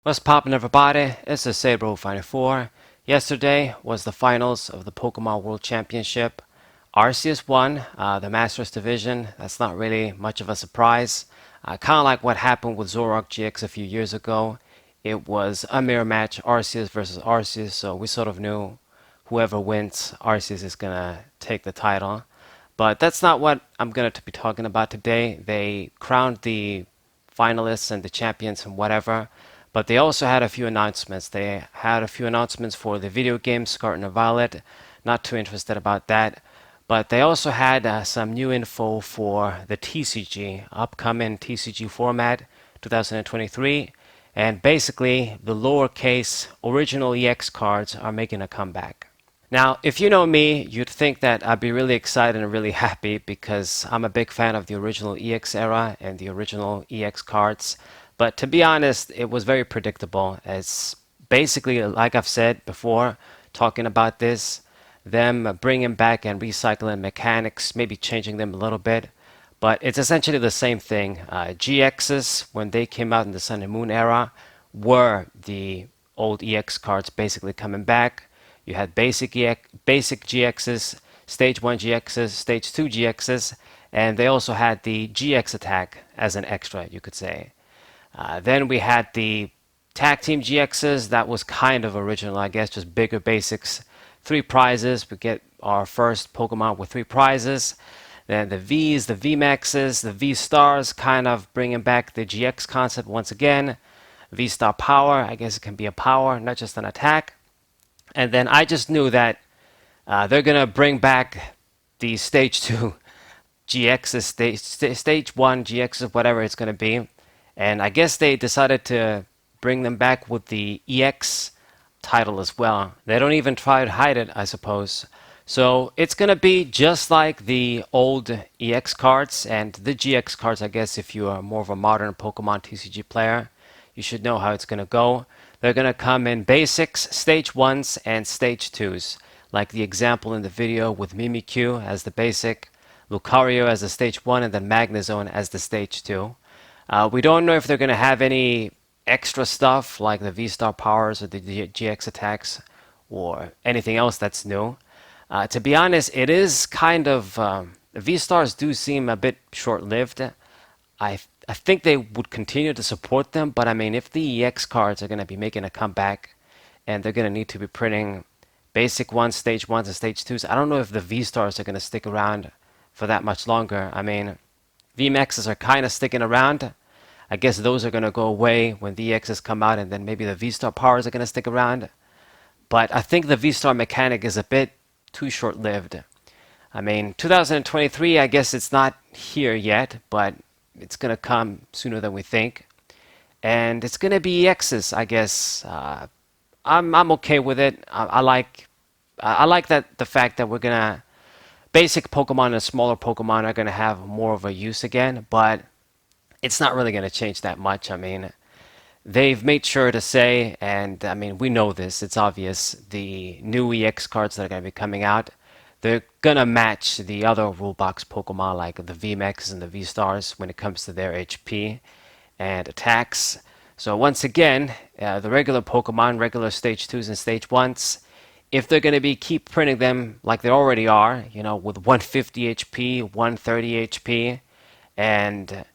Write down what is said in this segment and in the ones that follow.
What's poppin', everybody? It's the Saber54. Yesterday was the finals of the Pokemon World Championship. Arceus won the Masters Division. That's not really much of a surprise. Kind of like what happened with Zoroark GX a few years ago. It was a mirror match, Arceus versus Arceus, so we sort of knew whoever wins, Arceus is going to take the title. But that's not what I'm going to be talking about today. They crowned the finalists and the champions and whatever. But they also had a few announcements. They had a few announcements for the video game Scarlet and Violet. Not too interested about that. But they also had some new info for the TCG, upcoming TCG format 2023. And basically, the lowercase original EX cards are making a comeback. Now, if you know me, you'd think that I'd be really excited and really happy because I'm a big fan of the original EX era and the original EX cards. But to be honest, it was very predictable. It's basically, like I've said before, talking about this, them bringing back and recycling mechanics, maybe changing them a little bit. But it's essentially the same thing. GXs, when they came out in the Sun and Moon era, were the old EX cards basically coming back. You had basic GXs, Stage 1 GXs, Stage 2 GXs, and they also had the GX attack as an extra, you could say. Then we had the Tag Team GXs. That was kind of original, I guess, just bigger basics. 3 prizes. We get our first Pokemon with 3 prizes. Then the Vs, the VMAXs, the V-Stars, kind of bringing back the GX concept once again. V-Star Power, I guess it can be a power, not just an attack. And then I just knew that they're going to bring back the Stage 2 GXs, Stage 1 GXs, whatever it's going to be. And I guess they decided to bring them back with the EX title as well. They don't even try to hide it, I suppose. So it's going to be just like the old EX cards and the GX cards, I guess, if you are more of a modern Pokemon TCG player. You should know how it's going to go. They're going to come in basics, stage 1s, and stage 2s. Like the example in the video with Mimikyu as the basic, Lucario as the stage 1, and then Magnezone as the stage 2. We don't know if they're going to have any extra stuff like the V-Star powers or the GX attacks or anything else that's new. To be honest, it is kind of... the V-Stars do seem a bit short-lived. I think they would continue to support them, but I mean, if the EX cards are going to be making a comeback and they're going to need to be printing basic ones, stage 1s, and stage 2s, I don't know if the V-Stars are going to stick around for that much longer. I mean, VMAXs are kind of sticking around. I guess those are going to go away when the EXs come out, and then maybe the V-Star powers are going to stick around. But I think the V-Star mechanic is a bit too short-lived. I mean, 2023, I guess it's not here yet, but it's going to come sooner than we think. And it's going to be EXs, I guess. I'm okay with it. I like that the fact that we're going to... Basic Pokemon and smaller Pokemon are going to have more of a use again, but it's not really going to change that much. I mean, they've made sure to say, and I mean, we know this, it's obvious, the new EX cards that are going to be coming out, they're going to match the other rule box Pokemon like the VMAX and the V-Stars when it comes to their HP and attacks. So once again, the regular Pokemon, regular stage 2s and stage 1s, if they're going to be keep printing them like they already are, you know, with 150 HP, 130 HP, and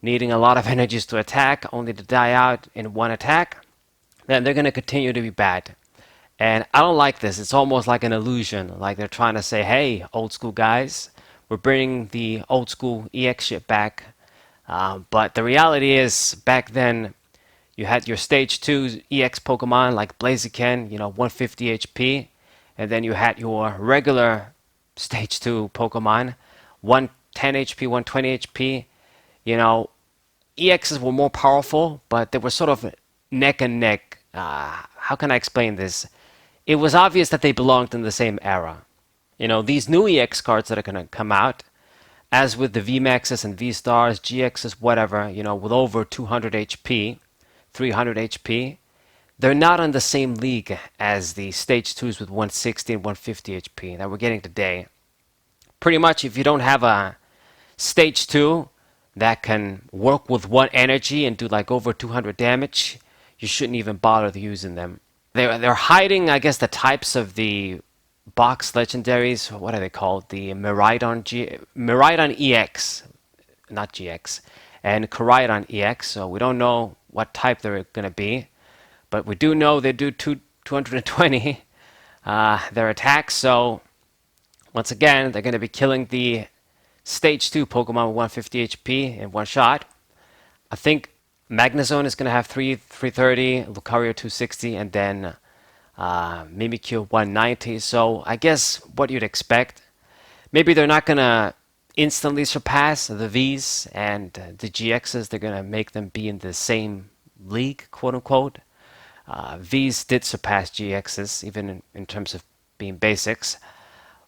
needing a lot of energies to attack, only to die out in one attack, then they're going to continue to be bad. And I don't like this. It's almost like an illusion. Like they're trying to say, hey, old school guys, we're bringing the old school EX shit back. But the reality is, back then, you had your stage 2 EX Pokemon like Blaziken, 150 HP. And then you had your regular stage 2 Pokemon, 110 HP, 120 HP. EXs were more powerful, but they were sort of neck and neck. How can I explain this? It was obvious that they belonged in the same era. These new EX cards that are going to come out, as with the VMAXs and V-Stars, GXs, whatever, with over 200 HP, 300 HP, they're not on the same league as the stage 2s with 160 and 150 HP that we're getting today. Pretty much, if you don't have a stage 2 that can work with one energy and do like over 200 damage, you shouldn't even bother using them. They're hiding, I guess, the types of the box legendaries. What are they called? The Miraidon EX, not GX, and Koraidon EX. So we don't know what type they're going to be, but we do know they do 220 their attacks. So once again, they're going to be killing the Stage 2 Pokemon with 150 HP in one shot. I think Magnezone is going to have 330, Lucario 260, and then Mimikyu 190. So I guess what you'd expect. Maybe they're not going to instantly surpass the Vs and the GXs. They're going to make them be in the same league, quote unquote. Vs did surpass GXs, even in terms of being basics.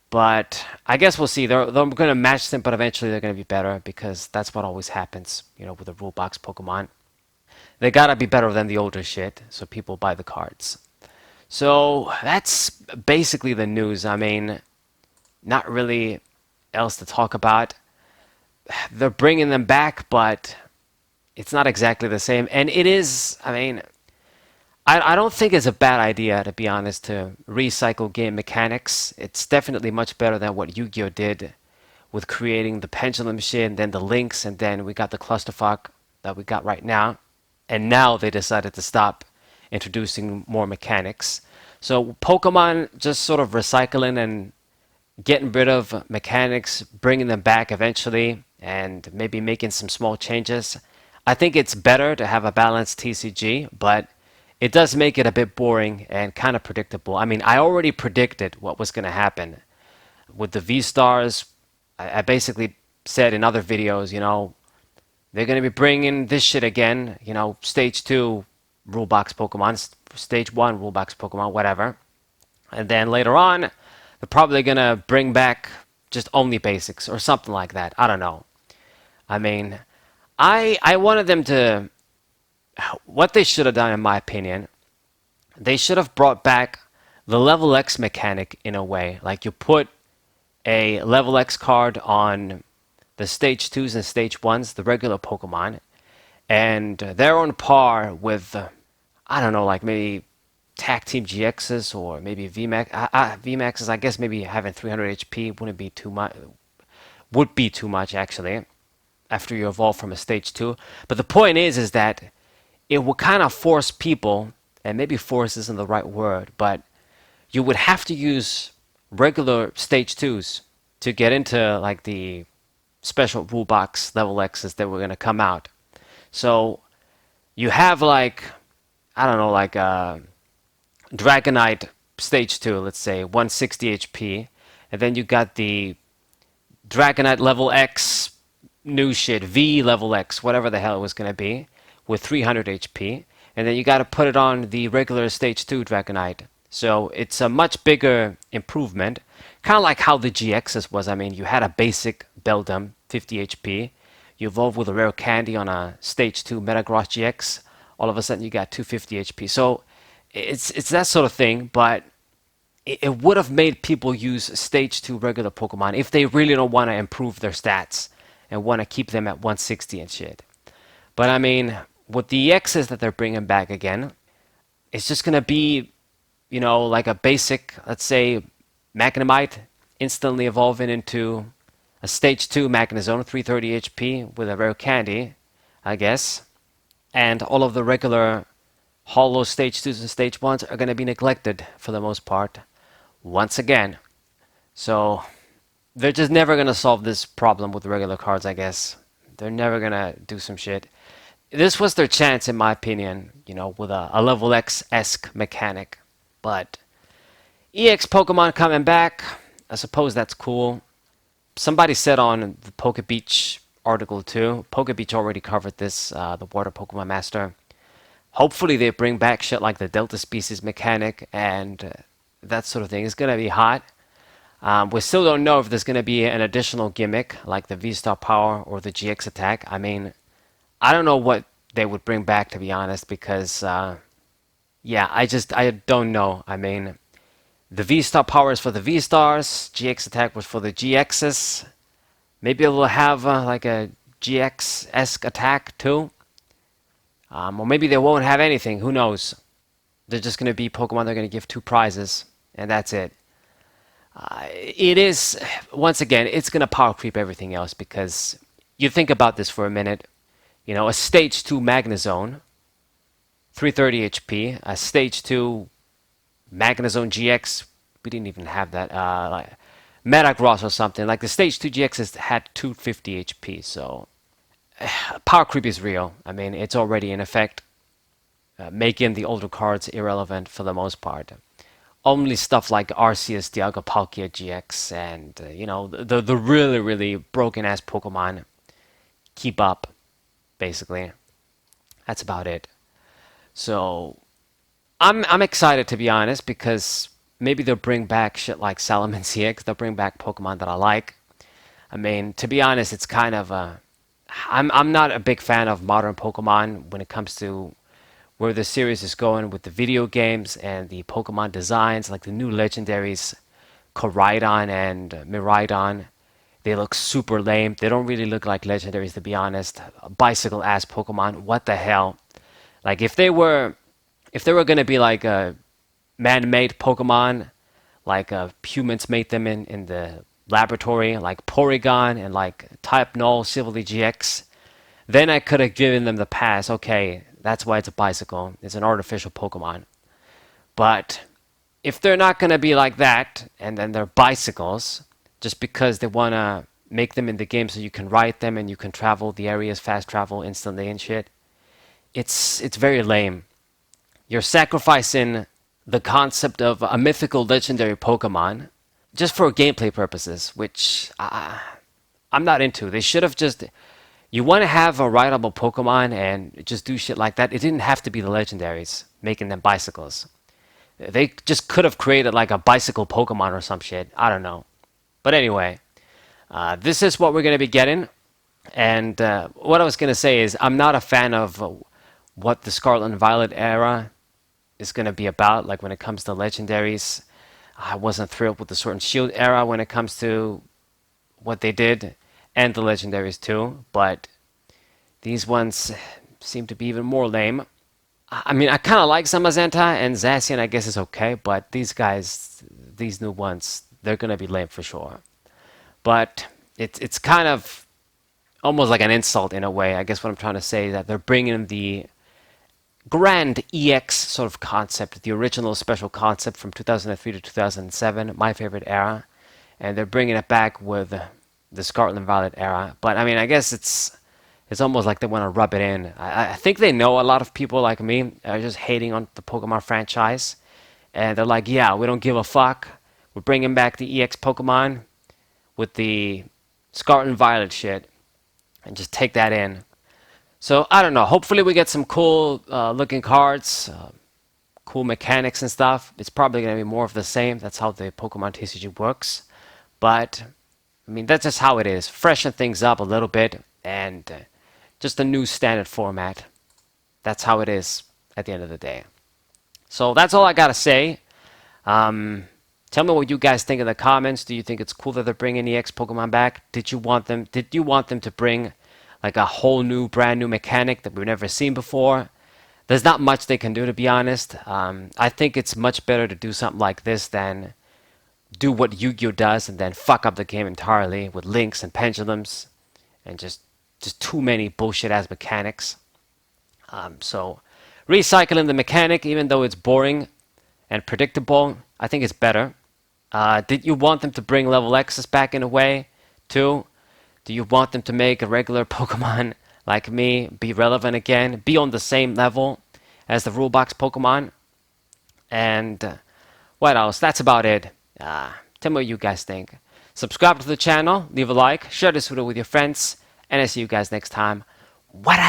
But I guess we'll see. They're going to match them, but eventually they're going to be better because that's what always happens, with the rule box Pokemon. They gotta be better than the older shit, so people buy the cards. So that's basically the news. I mean, not really else to talk about. They're bringing them back, but it's not exactly the same. And it is, I mean, I don't think it's a bad idea, to be honest, to recycle game mechanics. It's definitely much better than what Yu-Gi-Oh! Did with creating the pendulum shit, and then the links, and then we got the clusterfuck that we got right now. And now they decided to stop introducing more mechanics. So Pokemon just sort of recycling and getting rid of mechanics, bringing them back eventually, and maybe making some small changes. I think it's better to have a balanced TCG, but it does make it a bit boring and kind of predictable. I mean, I already predicted what was going to happen. With the V-Stars, I basically said in other videos, they're going to be bringing this shit again, Stage 2 rule box Pokemon, Stage 1 rule box Pokemon, whatever. And then later on, they're probably going to bring back just only basics or something like that. I don't know. I mean, I wanted them to... What they should have done, in my opinion, they should have brought back the level X mechanic in a way. Like you put a level X card on the Stage 2s and Stage 1s, the regular Pokemon, and they're on par with, I don't know, like maybe Tag Team GXs or maybe VMAX. VMAXs, I guess maybe having 300 HP wouldn't be too much. Would be too much, actually, after you evolve from a Stage 2. But the point is that it would kind of force people, and maybe force isn't the right word, but you would have to use regular Stage 2s to get into like the special rule box level X's that were going to come out. So you have like, I don't know, like Dragonite Stage 2, let's say, 160 HP, and then you got the Dragonite level X new shit, V level X, whatever the hell it was going to be, with 300 HP, and then you got to put it on the regular Stage 2 Dragonite. So it's a much bigger improvement, kind of like how the GXs was. I mean, you had a basic Beldum, 50 HP. You evolve with a rare candy on a Stage 2 Metagross GX. All of a sudden, you got 250 HP. So it's that sort of thing, but it would have made people use Stage 2 regular Pokemon if they really don't want to improve their stats and want to keep them at 160 and shit. But I mean, with the EXs that they're bringing back again, it's just going to be, like a basic, let's say, Magnemite instantly evolving into a Stage 2 Magnezone, 330 HP with a rare candy, I guess. And all of the regular hollow Stage 2s and Stage 1s are going to be neglected for the most part, once again. So they're just never going to solve this problem with regular cards, I guess. They're never going to do some shit. This was their chance, in my opinion, with a level X-esque mechanic. But EX Pokemon coming back, I suppose that's cool. Somebody said on the PokeBeach article too, PokeBeach already covered this, the Water Pokemon Master. Hopefully they bring back shit like the Delta Species mechanic and that sort of thing. It's going to be hot. We still don't know if there's going to be an additional gimmick like the V-Star Power or the GX attack. I mean, I don't know what they would bring back, to be honest, because, I don't know. I mean, the V-Star Power is for the V-Stars, GX attack was for the GXs. Maybe it will have like a GX-esque attack too. Or maybe they won't have anything. Who knows? They're just going to be Pokemon. They're going to give 2 prizes, and that's it. It is, once again, it's going to power creep everything else because you think about this for a minute. You know, a stage 2 Magnezone, 330 HP, a stage 2 Magnezone GX, we didn't even have that, like Metagross or something. Like the stage 2 GX has had 250 HP, so power creep is real. I mean, it's already in effect, making the older cards irrelevant for the most part. Only stuff like Arceus, Dialga, Palkia GX, and the really really broken ass Pokemon keep up. Basically, that's about it. So I'm excited to be honest because maybe they'll bring back shit like Salamence CX. They'll bring back Pokemon that I like. I mean, to be honest, it's kind of I'm not a big fan of modern Pokemon when it comes to where the series is going with the video games and the Pokemon designs, like the new legendaries, Koraidon and Miraidon. They look super lame. They don't really look like legendaries, to be honest. Bicycle ass Pokemon. What the hell? Like if they were gonna be like a man-made Pokemon, like humans made them in the laboratory, like Porygon and like Type Null, Silvally GX, then I could have given them the pass. Okay, that's why it's a bicycle. It's an artificial Pokemon. But if they're not going to be like that, and then they're bicycles, just because they want to make them in the game so you can ride them and you can travel the areas, fast travel instantly and shit, it's very lame. You're sacrificing the concept of a mythical legendary Pokemon just for gameplay purposes, which I'm not into. They should have just. You want to have a rideable Pokemon and just do shit like that. It didn't have to be the legendaries making them bicycles. They just could have created like a bicycle Pokemon or some shit. I don't know. But anyway, this is what we're going to be getting. And what I was going to say is I'm not a fan of what the Scarlet and Violet era is going to be about. Like when it comes to legendaries, I wasn't thrilled with the Sword and Shield era when it comes to what they did, and the legendaries too, but these ones seem to be even more lame. I mean, I kind of like Zamazenta and Zacian, I guess is okay, but these guys, these new ones, they're gonna be lame for sure. But it's kind of almost like an insult in a way. I guess what I'm trying to say is that they're bringing the grand EX sort of concept, the original special concept from 2003 to 2007, my favorite era, and they're bringing it back with the Scarlet and Violet era. But I mean, I guess it's almost like they want to rub it in. I think they know a lot of people like me are just hating on the Pokemon franchise, and they're like, yeah, we don't give a fuck. We're bringing back the EX Pokemon with the Scarlet and Violet shit, and just take that in. So I don't know. Hopefully we get some cool looking cards, cool mechanics and stuff. It's probably going to be more of the same. That's how the Pokemon TCG works. But I mean, that's just how it is. Freshen things up a little bit and just a new standard format. That's how it is at the end of the day. So that's all I got to say. Tell me what you guys think in the comments. Do you think it's cool that they're bringing EX Pokemon back? Did you want them to bring like a whole new, brand new mechanic that we've never seen before? There's not much they can do, to be honest. I think it's much better to do something like this than do what Yu-Gi-Oh does and then fuck up the game entirely with links and pendulums and just too many bullshit ass mechanics. So recycling the mechanic, even though it's boring and predictable, I think it's better. Did you want them to bring level X's back in a way too? Do you want them to make a regular Pokemon like me be relevant again, be on the same level as the Rulebox Pokemon? And what else? That's about it. Tell me what you guys think. Subscribe to the channel, leave a like, share this video with your friends, and I'll see you guys next time. What